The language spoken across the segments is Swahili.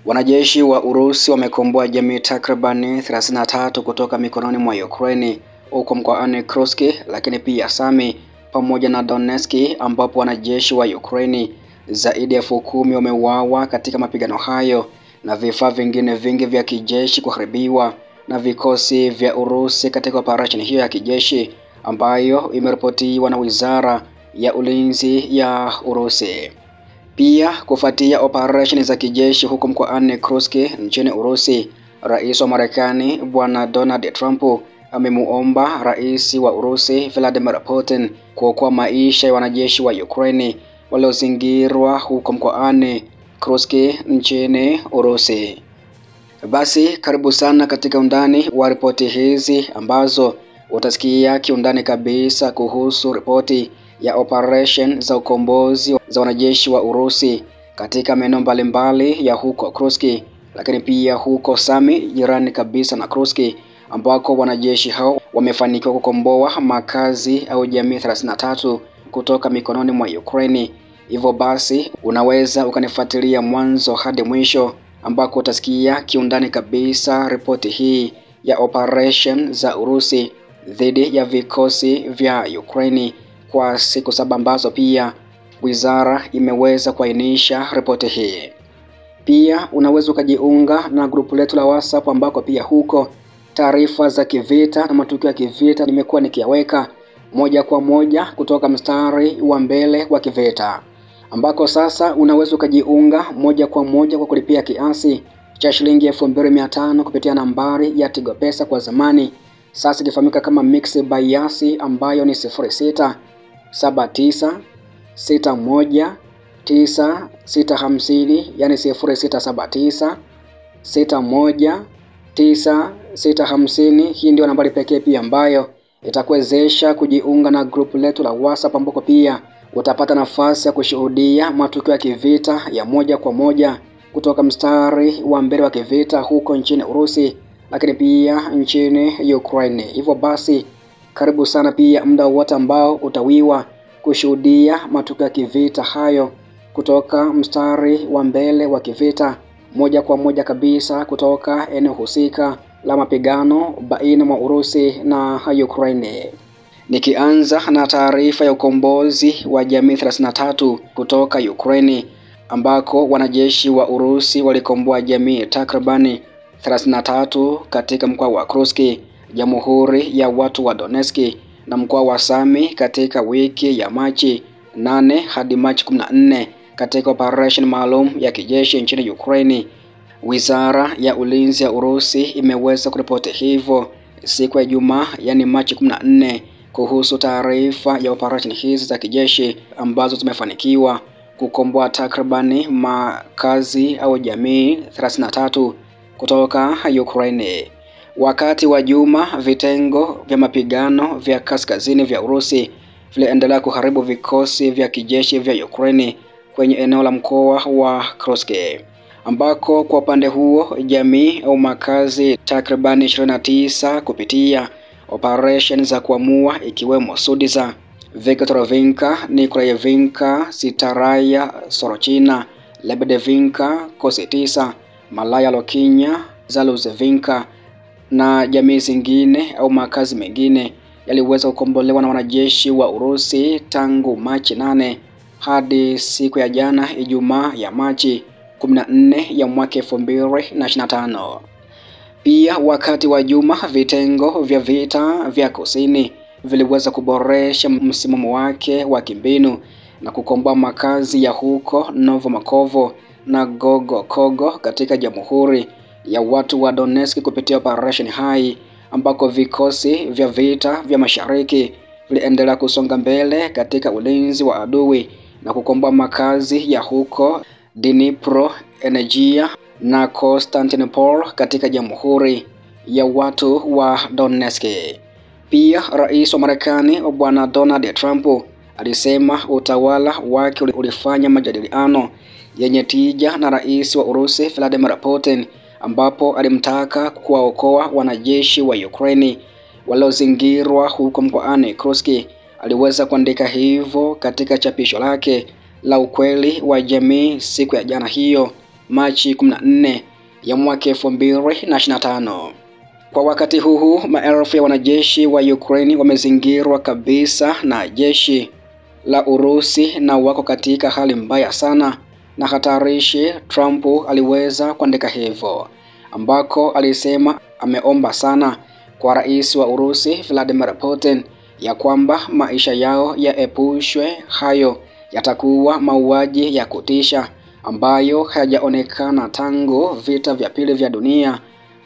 Wanajeshi wa Urusi wamekomboa jamii takribani 33 kutoka mikononi mwa Ukraine huko mkoani Kursk, lakini pia Sami pamoja na Donetsk, ambapo wanajeshi wa Ukraine zaidi ya 10,000 wameuawa katika mapigano hayo na vifaa vingine vingi vya kijeshi kuharibiwa na vikosi vya Urusi katika operation hiyo ya kijeshi ambayo imeripotiwa na Wizara ya Ulinzi ya Urusi. Pia kufuatia operation za kijeshi huko mkoani Kursk nchini Urusi, Rais wa Marekani Bwana Donald Trump amemuomba Rais wa Urusi Vladimir Putin kuokoa maisha ya wanajeshi wa Ukraine waliozingirwa huko mkoani Kursk nchini Urusi. Basi karibu sana katika undani wa ripoti hizi ambazo utasikia kiundani kabisa kuhusu ripoti ya operation za ukombozi za wanajeshi wa Urusi katika maeneo mbalimbali ya huko Kursk, lakini pia huko Sami jirani kabisa na Kursk, ambako wanajeshi hao wamefanikiwa kukomboa makazi au jamii 33 kutoka mikononi mwa Ukraine. Hivyo basi unaweza ukanifuatilia mwanzo hadi mwisho ambako utasikia kiundani kabisa ripoti hii ya operation za Urusi dhidi ya vikosi vya Ukraine kwa siku 7 ambazo pia wizara imeweza kuainisha ripoti hii. Pia unaweza ukajiunga na grupu letu la WhatsApp ambako pia huko taarifa za kivita na matukio ya kivita nimekuwa nikiyaweka moja kwa moja kutoka mstari wa mbele wa kivita, ambako sasa unaweza ukajiunga moja kwa moja kwa kulipia kiasi cha shilingi 2500 kupitia nambari ya Tigo Pesa kwa zamani, sasa ikifahamika kama Mixx by Yasi, ambayo ni 0679619650, yani 0679619650. Hii ndio nambari pekee pia ambayo itakuwezesha kujiunga na grupu letu la WhatsApp, ambako pia utapata nafasi ya kushuhudia matukio ya kivita ya moja kwa moja kutoka mstari wa mbele wa kivita huko nchini Urusi, lakini pia nchini Ukraine. Hivyo basi karibu sana pia muda wote ambao utawiwa kushuhudia matukio ya kivita hayo kutoka mstari wa mbele wa kivita moja kwa moja kabisa kutoka eneo husika la mapigano baina mwa Urusi na Ukraine. Nikianza na taarifa ya ukombozi wa jamii 33 kutoka Ukraine, ambako wanajeshi wa Urusi walikomboa jamii takribani 33 katika mkoa wa Kursk, Jamhuri ya Watu wa Donetsk na mkoa wa Sami katika wiki ya Machi 8 hadi Machi 14 katika operation maalum ya kijeshi nchini Ukraine. Wizara ya Ulinzi ya Urusi imeweza kuripoti hivyo siku ya Ijumaa, yani Machi 14, kuhusu taarifa ya operation hizi za kijeshi ambazo zimefanikiwa kukomboa takribani makazi au jamii 33 kutoka Ukraine. Wakati wa juma, vitengo vya mapigano vya kaskazini vya Urusi viliendelea kuharibu vikosi vya kijeshi vya Ukraine kwenye eneo la mkoa wa Kursk, ambako kwa upande huo jamii au makazi takribani 29 kupitia operation za kuamua, ikiwemo Sudiza, Viktorovka, Nikolaevka, Sitaraya, Sorochina, Lebedevinka, Kosetisa, Malaya Lokinya, Zaluzhevinka na jamii zingine au makazi mengine yaliweza kukombolewa na wanajeshi wa Urusi tangu Machi 8 hadi siku ya jana Ijumaa ya Machi 14 ya mwaka 2025. Pia wakati wa juma, vitengo vya vita vya kusini viliweza kuboresha msimamo wake wa kimbinu na kukomboa makazi ya huko Novomakovo na Gogokogo katika Jamhuri ya Watu wa Donetsk kupitia operation hai, ambako vikosi vya vita vya mashariki viliendelea kusonga mbele katika ulinzi wa adui na kukomboa makazi ya huko Dnipro, Energia na Konstantinopol katika Jamhuri ya Watu wa Donetsk. Pia Rais wa Marekani Bwana Donald Trump alisema utawala wake ulifanya majadiliano yenye tija na Rais wa Urusi Vladimir Putin, ambapo alimtaka kuwaokoa wanajeshi wa Ukraine waliozingirwa huko mkoani Kursk. Aliweza kuandika hivyo katika chapisho lake la ukweli wa jamii siku ya jana hiyo Machi 14 ya mwaka 2025. Kwa wakati huu maelfu ya wanajeshi wa Ukraine wamezingirwa kabisa na jeshi la Urusi na wako katika hali mbaya sana na hatarishi. Trump aliweza kuandika hivyo, ambako alisema ameomba sana kwa rais wa Urusi Vladimir Putin ya kwamba maisha yao yaepushwe. Hayo yatakuwa mauaji ya kutisha ambayo hayajaonekana tangu vita vya pili vya dunia.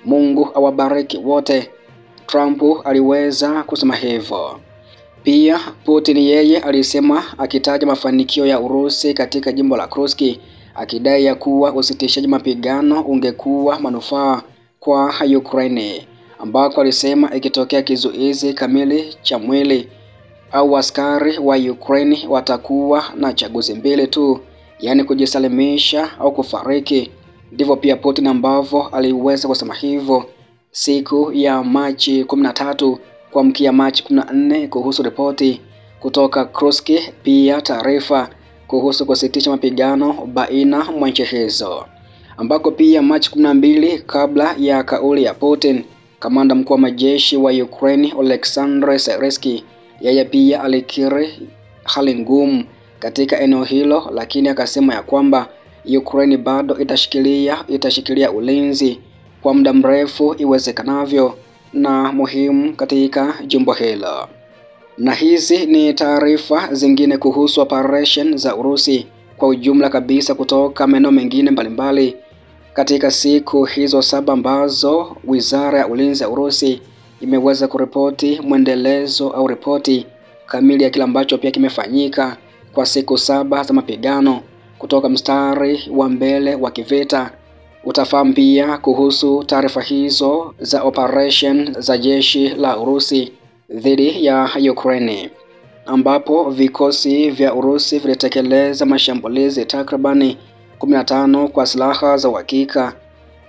Mungu awabariki wote. Trump aliweza kusema hivyo. Pia Putin yeye alisema akitaja mafanikio ya Urusi katika jimbo la Kursk, akidai ya kuwa usitishaji mapigano ungekuwa manufaa kwa Ukraine, ambako alisema ikitokea kizuizi kamili cha mwili au askari wa Ukraine watakuwa na chaguzi mbili tu, yaani kujisalimisha au kufariki. Ndivyo pia Putin ambavyo aliweza kusema hivyo siku ya Machi 13 kuamkia Machi 14 kuhusu ripoti kutoka Kursk, pia taarifa kuhusu kusitisha mapigano baina mwa nchi hizo, ambako pia Machi 12 kabla ya kauli ya Putin, kamanda mkuu wa majeshi wa Ukraine Oleksandr Syrskyi yeye pia alikiri hali ngumu katika eneo hilo, lakini akasema ya kwamba Ukraine bado itashikilia ulinzi kwa muda mrefu iwezekanavyo na muhimu katika jimbo hilo. Na hizi ni taarifa zingine kuhusu operation za Urusi kwa ujumla kabisa kutoka maeneo mengine mbalimbali katika siku hizo 7 ambazo Wizara ya Ulinzi ya Urusi imeweza kuripoti mwendelezo au ripoti kamili ya kile ambacho pia kimefanyika kwa siku 7 za mapigano kutoka mstari wa mbele wa kivita. Utafahamu pia kuhusu taarifa hizo za operation za jeshi la Urusi dhidi ya Ukraine, ambapo vikosi vya Urusi vilitekeleza mashambulizi takribani 15 kwa silaha za uhakika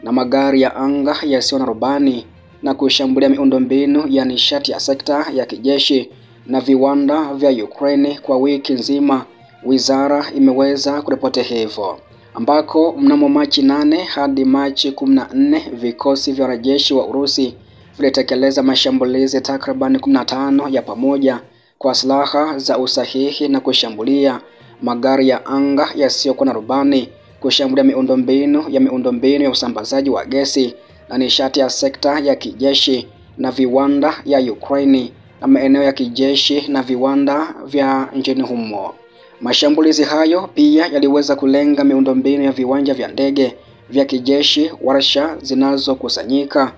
na magari ya anga yasiyo na rubani na kushambulia miundombinu ya nishati ya sekta ya kijeshi na viwanda vya Ukraine kwa wiki nzima. Wizara imeweza kuripoti hivyo, ambako mnamo Machi 8 hadi Machi 14 vikosi vya wanajeshi wa Urusi vilitekeleza mashambulizi takriban 15 ya pamoja kwa silaha za usahihi na kushambulia magari ya anga yasiyokuwa na rubani, kushambulia miundombinu ya usambazaji wa gesi na nishati ya sekta ya kijeshi na viwanda ya Ukraine na maeneo ya kijeshi na viwanda vya nchini humo. Mashambulizi hayo pia yaliweza kulenga miundombinu ya viwanja vya ndege vya kijeshi, warsha zinazokusanyika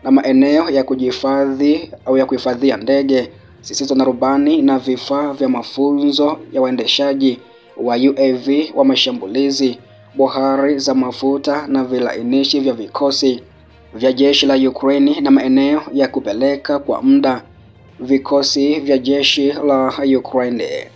na maeneo ya kujihifadhi au ya kuhifadhia ndege zisizo na rubani na vifaa vya mafunzo ya waendeshaji wa UAV wa mashambulizi, bohari za mafuta na vilainishi vya vikosi vya jeshi la Ukraine na maeneo ya kupeleka kwa muda vikosi vya jeshi la Ukraine.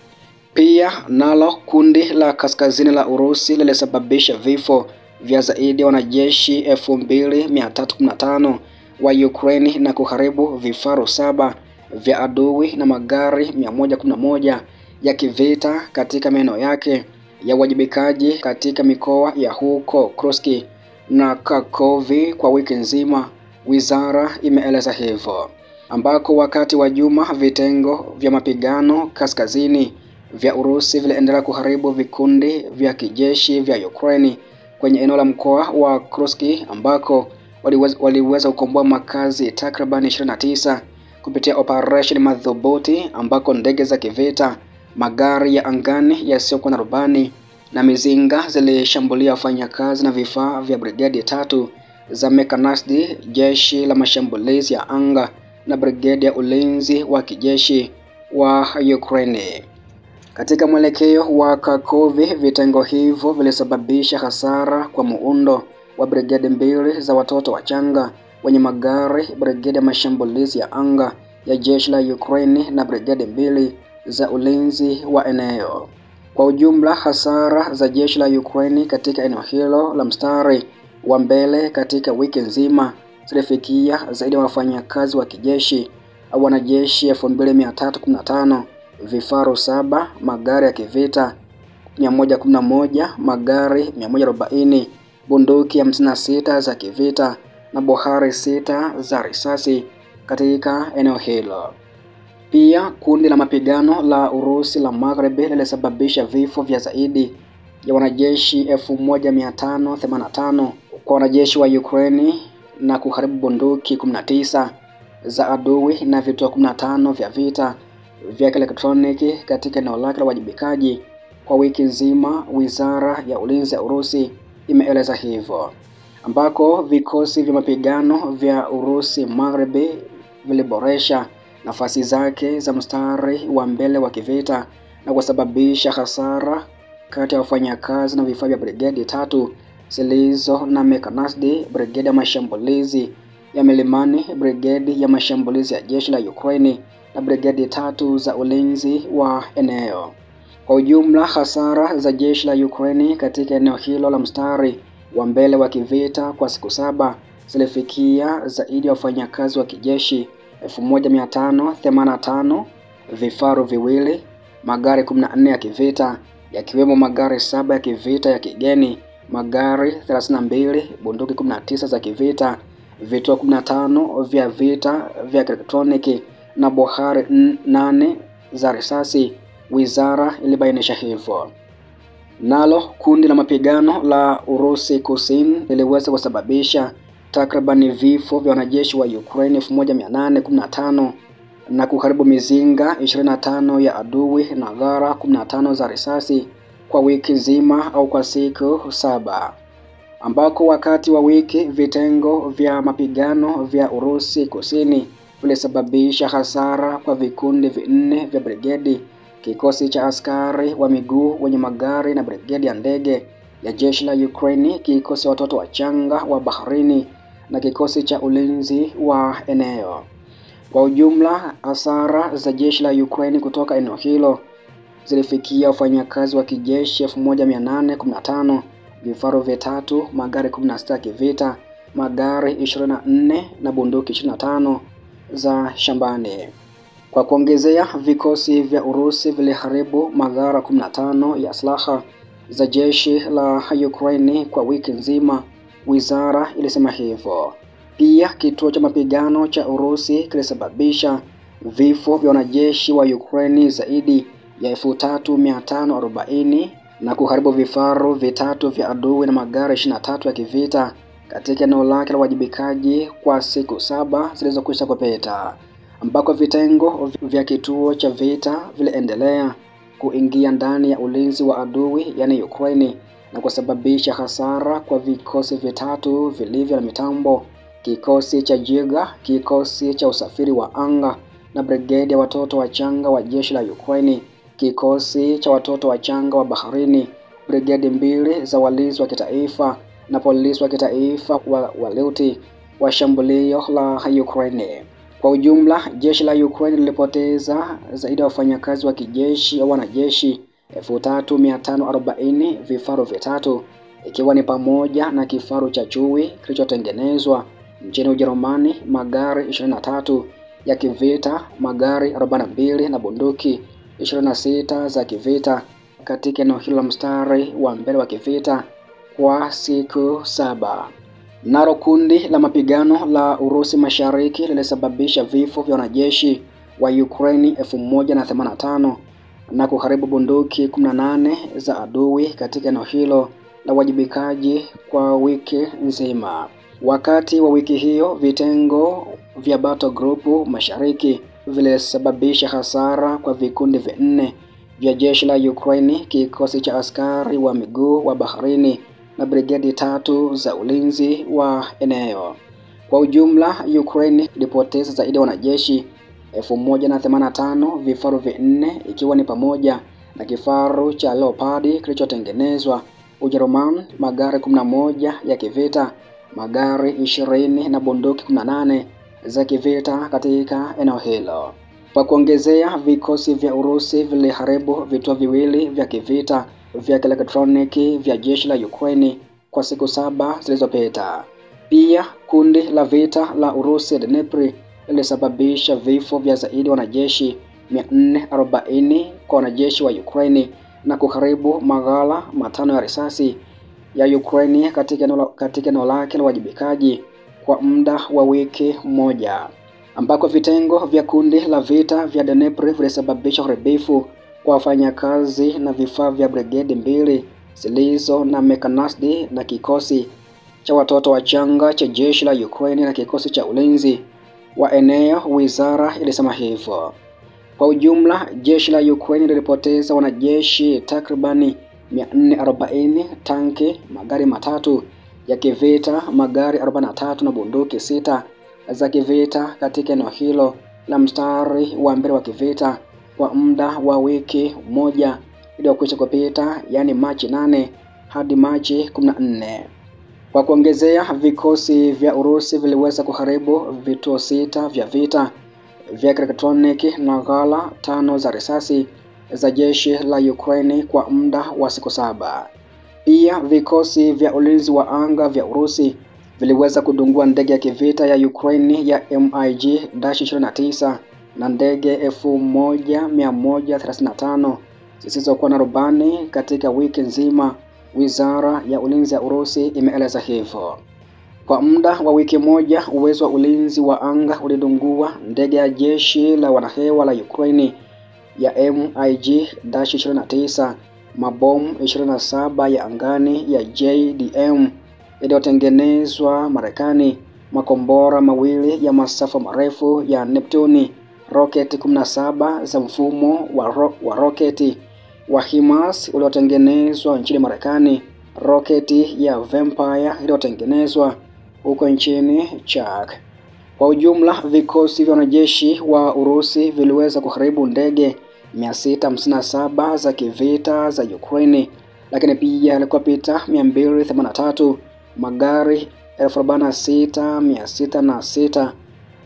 Pia nalo kundi la kaskazini la Urusi lilisababisha vifo vya zaidi ya wanajeshi 2315 wa Ukraine na kuharibu vifaru 7 vya adui na magari 111 ya kivita katika maeneo yake ya uwajibikaji katika mikoa ya huko Kursk na Kharkov kwa wiki nzima, wizara imeeleza hivyo, ambako wakati wa juma vitengo vya mapigano kaskazini vya Urusi viliendelea kuharibu vikundi vya kijeshi vya Ukraine kwenye eneo la mkoa wa Kursk, ambako waliweza kukomboa makazi takriban 29 kupitia operation madhubuti, ambako ndege za kivita, magari ya angani yasiyokuwa na rubani na mizinga zilishambulia wafanyakazi na vifaa vya brigade 3 za mechanized, jeshi la mashambulizi ya anga na brigade ya ulinzi wa kijeshi wa Ukraine. Katika mwelekeo wa Kharkov, vitengo hivyo vilisababisha hasara kwa muundo wa brigade 2 za watoto wachanga wenye magari, brigade ya mashambulizi ya anga ya jeshi la Ukraine na brigade 2 za ulinzi wa eneo. Kwa ujumla, hasara za jeshi la Ukraine katika eneo hilo la mstari wa mbele katika wiki nzima zilifikia zaidi ya wafanyakazi wa kijeshi au wanajeshi 2315, vifaru 7, magari ya kivita 111, magari 140, bunduki 56 za kivita na bohari 6 za risasi katika eneo hilo. Pia kundi la mapigano la Urusi la Magharibi lilisababisha vifo vya zaidi ya wanajeshi 1585 kwa wanajeshi wa Ukraine na kuharibu bunduki 19 za adui na vituo 15 vya vita vya elektroniki katika eneo lake la wajibikaji kwa wiki nzima, Wizara ya Ulinzi ya Urusi imeeleza hivyo, ambako vikosi vya mapigano vya Urusi Magharibi viliboresha nafasi zake za mstari wa mbele wa kivita na kusababisha hasara kati ya wafanyakazi na vifaa vya brigedi 3 zilizo na mechanized, brigedi ya mashambulizi ya milimani, brigedi ya mashambulizi ya jeshi la Ukraine na brigedi 3 za ulinzi wa eneo. Kwa ujumla, hasara za jeshi la Ukraine katika eneo hilo la mstari wa mbele wa kivita kwa siku 7 zilifikia zaidi ya wafanyakazi wa kijeshi 1585, vifaru viwili, magari 14 ya kivita yakiwemo magari 7 ya kivita ya kigeni, magari 32, bunduki 19 za kivita, vituo 15 vya vita vya elektroniki na bohari 8 za risasi, wizara ilibainisha hivyo. Nalo kundi la mapigano la Urusi Kusini liliweza kusababisha takribani vifo vya wanajeshi wa Ukraine 1815 na kuharibu mizinga 25 ya adui na ghara 15 za risasi kwa wiki nzima au kwa siku 7, ambako wakati wa wiki vitengo vya mapigano vya Urusi Kusini vilisababisha hasara kwa vikundi 4 vya brigedi, kikosi cha askari wa miguu wenye magari na brigedi ya ndege ya jeshi la Ukraine, kikosi watoto wachanga wa baharini na kikosi cha ulinzi wa eneo. Kwa ujumla, hasara za jeshi la Ukraine kutoka eneo hilo zilifikia wafanyakazi wa kijeshi 1815, vifaru vitatu, magari 16 kivita, magari 24 na bunduki 25 za shambani. Kwa kuongezea, vikosi vya Urusi viliharibu magara 15 ya silaha za jeshi la Ukraine kwa wiki nzima, wizara ilisema hivyo. Pia kituo cha mapigano cha Urusi kilisababisha vifo vya wanajeshi wa Ukraine zaidi ya 3540 na kuharibu vifaru vitatu vya adui na magari 23 ya kivita katika eneo lake la wajibikaji kwa siku 7 zilizokwisha kupita, ambako vitengo vya kituo cha vita viliendelea kuingia ndani ya ulinzi wa adui yani Ukraine na kusababisha hasara kwa vikosi vitatu vilivyo na mitambo, kikosi cha Jiga, kikosi cha usafiri wa anga na brigedi ya watoto wachanga wa jeshi la Ukraine, kikosi cha watoto wachanga wa baharini, brigedi 2 za walinzi wa kitaifa na polisi wa kitaifa wa Leuti wa shambulio la Ukraine. Kwa ujumla, jeshi la Ukraine lilipoteza zaidi ya wafanyakazi wa kijeshi au wanajeshi 3540, vifaru vitatu ikiwa ni pamoja na kifaru cha chui kilichotengenezwa nchini Ujerumani, magari 23 ya kivita, magari 42 na bunduki 26 za kivita katika eneo hilo la mstari wa mbele wa kivita kwa siku 7. Nalo kundi la mapigano la Urusi Mashariki lilisababisha vifo vya wanajeshi wa Ukraine 1085 na kuharibu bunduki 18 za adui katika eneo hilo la wajibikaji kwa wiki nzima. Wakati wa wiki hiyo, vitengo vya Battle Group Mashariki vilisababisha hasara kwa vikundi 4 vya jeshi la Ukraine, kikosi cha askari wa miguu wa baharini na brigedi 3 za ulinzi wa eneo. Kwa ujumla, Ukraine ilipoteza zaidi ya wanajeshi 1085, vifaru 4 ikiwa ni pamoja na kifaru cha Leopard kilichotengenezwa Ujerumani, magari 11 ya kivita, magari 20 na bunduki 18 za kivita katika eneo hilo. Kwa kuongezea, vikosi vya Urusi viliharibu vituo viwili vya kivita vya elektroniki vya jeshi la Ukraine kwa siku 7 zilizopita. Pia kundi la vita la Urusi Dnipro lilisababisha vifo vya zaidi wanajeshi 440 kwa wanajeshi wa Ukraine na kuharibu maghala matano ya risasi ya Ukraine katika eneo lake la uwajibikaji kwa muda wa wiki moja, ambako vitengo vya kundi la vita vya Dnipro vilisababisha uharibifu kwa wafanyakazi na vifaa vya brigade mbili zilizo na mechanized na kikosi cha watoto wachanga cha jeshi la Ukraine na kikosi cha ulinzi wa eneo, wizara ilisema hivyo. Kwa ujumla, jeshi la Ukraine lilipoteza wanajeshi takribani 440, tanki, magari matatu ya kivita, magari 43 na bunduki 6 za kivita katika eneo hilo la mstari wa mbele wa kivita kwa muda wa wiki moja iliyokwisha kupita, yani Machi 8 hadi Machi 14. Kwa kuongezea, vikosi vya Urusi viliweza kuharibu vituo 6 vya vita vya elektroniki na ghala 5 za risasi za jeshi la Ukraine kwa muda wa siku 7. Pia vikosi vya ulinzi wa anga vya Urusi viliweza kudungua ndege ya kivita ya Ukraine ya MiG-29 na ndege 1135 zisizokuwa na rubani katika wiki nzima, wizara ya ulinzi ya Urusi imeeleza hivyo. Kwa muda wa wiki moja, uwezo wa ulinzi wa anga ulidungua ndege ya jeshi la wanahewa la Ukraine ya MiG-29, mabomu 27 ya angani ya JDM iliyotengenezwa Marekani, makombora mawili ya masafa marefu ya Neptune, roketi 17 za mfumo wa roketi wa HIMARS uliotengenezwa nchini Marekani, roketi ya Vampire iliyotengenezwa huko nchini Czech. Kwa ujumla, vikosi vya wanajeshi wa Urusi viliweza kuharibu ndege 657 za kivita za Ukraine, lakini pia helikopta 283, magari 46606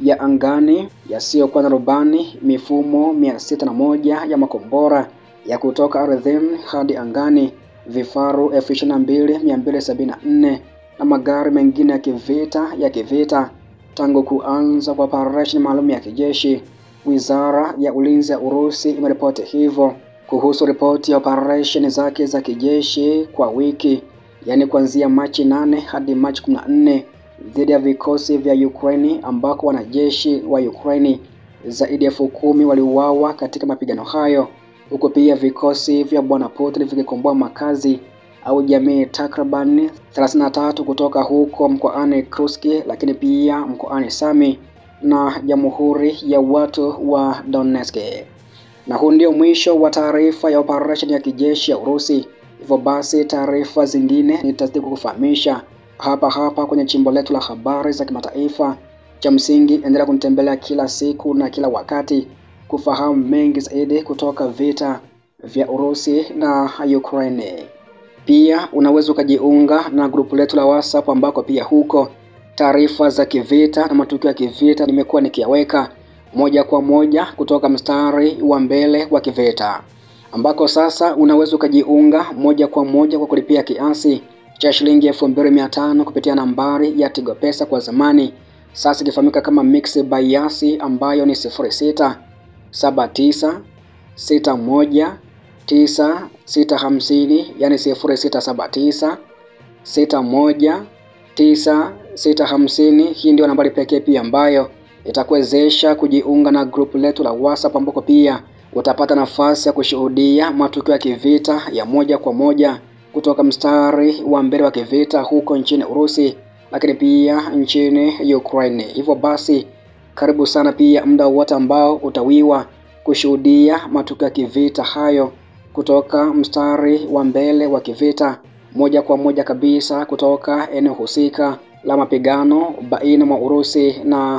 ya angani yasiyokuwa na rubani, mifumo 601 ya makombora ya kutoka ardhini hadi angani, vifaru 22274 na magari mengine ya kivita tangu kuanza kwa operation maalum ya kijeshi, wizara ya ulinzi ya Urusi imeripoti hivyo kuhusu ripoti ya operation zake za kijeshi kwa wiki, yani kuanzia Machi 8 hadi Machi 14 dhidi ya vikosi vya Ukraine, ambako wanajeshi wa Ukraine zaidi ya 10,000 waliuawa katika mapigano hayo, huko pia vikosi vya Bwana Putin vikikomboa makazi au jamii takriban 33 kutoka huko mkoani Kursk, lakini pia mkoani Sami na Jamhuri ya Watu wa Donetsk. Na huu ndio mwisho wa taarifa ya operation ya kijeshi ya Urusi. Hivyo basi, taarifa zingine nitazidi kukufahamisha hapa kwenye chimbo letu la habari za kimataifa. Cha msingi, endelea kunitembelea kila siku na kila wakati kufahamu mengi zaidi kutoka vita vya Urusi na Ukraine. Pia unaweza ukajiunga na grupu letu la WhatsApp, ambako pia huko taarifa za kivita na matukio ya kivita nimekuwa nikiyaweka moja kwa moja kutoka mstari wa mbele wa kivita, ambako sasa unaweza ukajiunga moja kwa moja kwa kulipia kiasi cha shilingi 2500 kupitia nambari ya Tigo Pesa kwa zamani, sasa ikifahamika kama Mixx by Yasi, ambayo ni 0679619650, yani 0679619650. Hii ndio nambari pekee pia ambayo itakuwezesha kujiunga na grupu letu la WhatsApp, ambako pia utapata nafasi ya kushuhudia matukio ya kivita ya moja kwa moja kutoka mstari wa mbele wa kivita huko nchini Urusi, lakini pia nchini Ukraine. Hivyo basi, karibu sana pia muda wote ambao utawiwa kushuhudia matukio ya kivita hayo kutoka mstari wa mbele wa kivita moja kwa moja kabisa kutoka eneo husika la mapigano baina mwa Urusi na